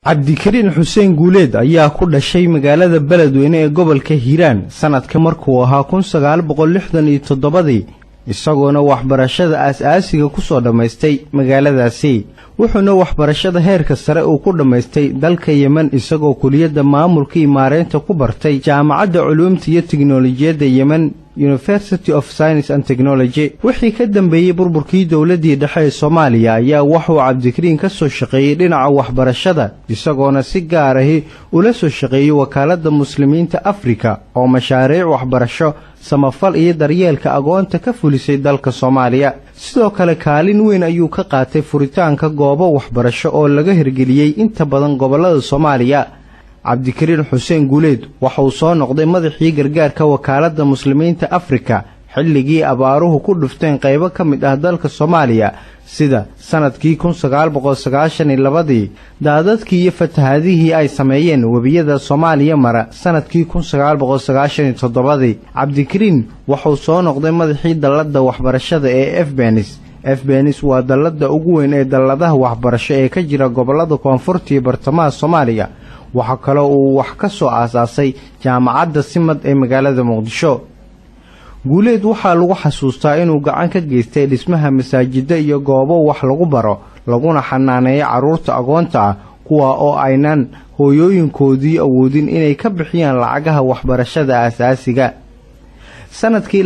cabdikariin xuseen guuleed ayaa ku dhashay magaalada Beledweyne ee gobolka Hiiraan sanadka markuu ahaa 1967 isagoona waxbarashada aasaasiga ku soo dhameystay magaaladaasi wuxuuna waxbarashada heerka sare uu ku dhameystay dalka Yemen isagoo kuliyadda maamulka iyo maareynta ku bartay jaamacadda culuumta iyo tiknoolajiyadda Yemen University of Science and Technology wixii ka dambeeyay burburkii dawladda dhexe ee Soomaaliya ayaa wuxuu cabdikariin ka soo shaqeeyay dhinaca waxbarashada isagoona si gaar ah ula soo shaqeeyay wakaaladda muslimiinta Afrika oo mashaariic waxbarasho samafal iyo daryeelka agoonta ka fulisay dalka Soomaaliya sidoo kale kaalin weyn ayuu ka qaatay furitaanka goobo waxbarasho oo laga hirgeliyay inta badan gobolada Soomaaliya cabdikariin xuseen guuleed waxa uu soo noqday madaxii gargaarka wakaaladda muslimiinta Afrika xilligii abaaruhu ku dhufteen qaybo ka mid ah dalka Soomaaliya sida sanadkii 1992 daadadkii iyo fatahaadihii ay sameeyeen wabiyada Soomaaliya mara sanadkii 1997 cabdikariin wuxuu soo noqday madaxii dalladda waxbarashada ee FBNS waa dalladda ugu weyn ee dalladaha waxbarasho ee ka jira gobolada koonfurta iyo bartamaha Soomaaliya waxa kale uu wax ka soo aasaasay jaamacadda Simad ee magaalada Muqdisho guuleed waxa lagu xasuustaa inuu gacan ka geystay dhismaha masaajidda iyo goobo wax lagu baro laguna xanaaneeyo caruurta agoonta ah kuwa oo aynan hooyooyinkoodii awoodin inay ka bixiyaan lacagaha waxbarashada aasaasiga sanadkii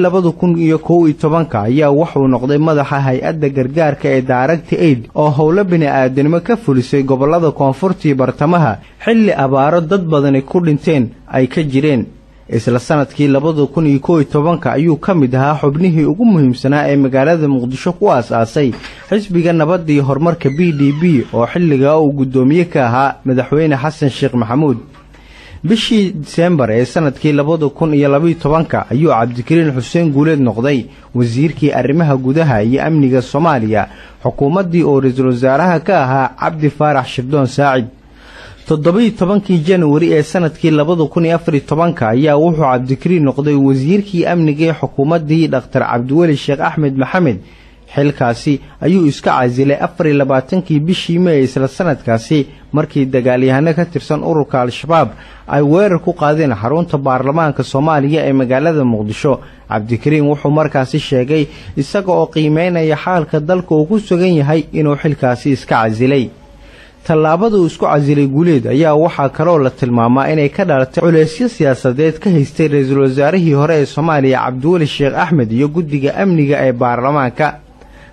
2011 ayaa wuxuu noqday madaxa hay'adda gargaarka ee Direct Aid oo howlo bini'aadanimo ka fulisay gobolada koonfurta iyo bartamaha xilli abaaro dad badan ku dhinteen ay ka jireen isla sanadkii 2011 ayuu ka mid ahaa xubnihii ugu muhiimsanaa ee magaalada Muqdisho ku aasaasay xisbiga nabadda iyo horumarka PDP oo xilliga uu gudoomiye ka ahaa madaxweyne Xasan Sheekh Maxamuud bishii December ee sanadkii 2012 ayuu cabdikariin xuseen guuleed noqday wasiirkii arrimaha gudaha iyo amniga Soomaaliya xukuumaddii oo ra'iisul wasaaraha ka ahaa Cabdi Faarax Shirdoon Saacid 17 January ee sanadkii 2014 ayaa wuxuu cabdikariin noqday wasiirkii amniga ee xukuumaddii Dr. Cabdiweli Sheekh Axmed Maxamed xilkaasi ayuu iska casilay 24 bishii May isla sanadkaasi markii dagaalyahano ka tirsan ururka Al-Shabaab ay weerar ku qaadeen xarunta baarlamaanka Soomaaliya ee magaalada Muqdisho cabdikariin wuxuu markaasi sheegay isaga oo qiimeynaya xaalka dalka uu ku sugan yahay inuu xilkaasi iska casilay talaabada uu isku casilay guuleed ayaa waxa kale oo la tilmaamaa inay ka dhalatay culeysyo siyaasadeed ka haystay ra'iisul wasaarihii hore ee Soomaaliya Cabdiweli Sheekh Axmed iyo guddiga amniga ee baarlamaanka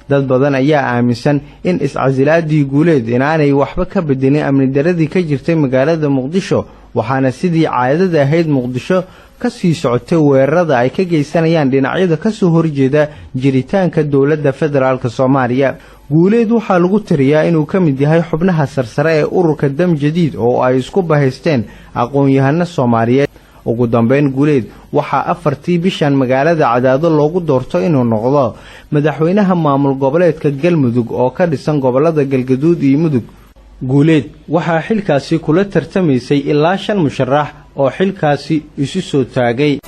dad badan ayaa aaminsan in iscasilaadii guuleed inaanay waxba ka bedelin amni daradii ka jirtay magaalada Muqdisho waxaana sidii caadada ahayd Muqdisho ka sii socotay weerarada ay ka geysanayaan dhinacyada ka soo horjeeda jiritaanka dawladda federaalka Soomaaliya guuleed waxa lagu tiriyaa inuu ka mid yahay xubnaha sarsare ee ururka Dam Jadiid oo ay isku bahaysteen aqoon-yahano Soomaaliyeed ugu dambeyn guuleed waxa 4 bishan magaalada Cadaado loogu doorto inuu noqdo madaxweynaha maamul goboleedka Galmudug oo ka dhisan gobolada Galgaduud iyo Mudug guuleed waxa xilkaasi kula tartamaysay ilaa 5 musharax oo xilkaasi isu soo taagay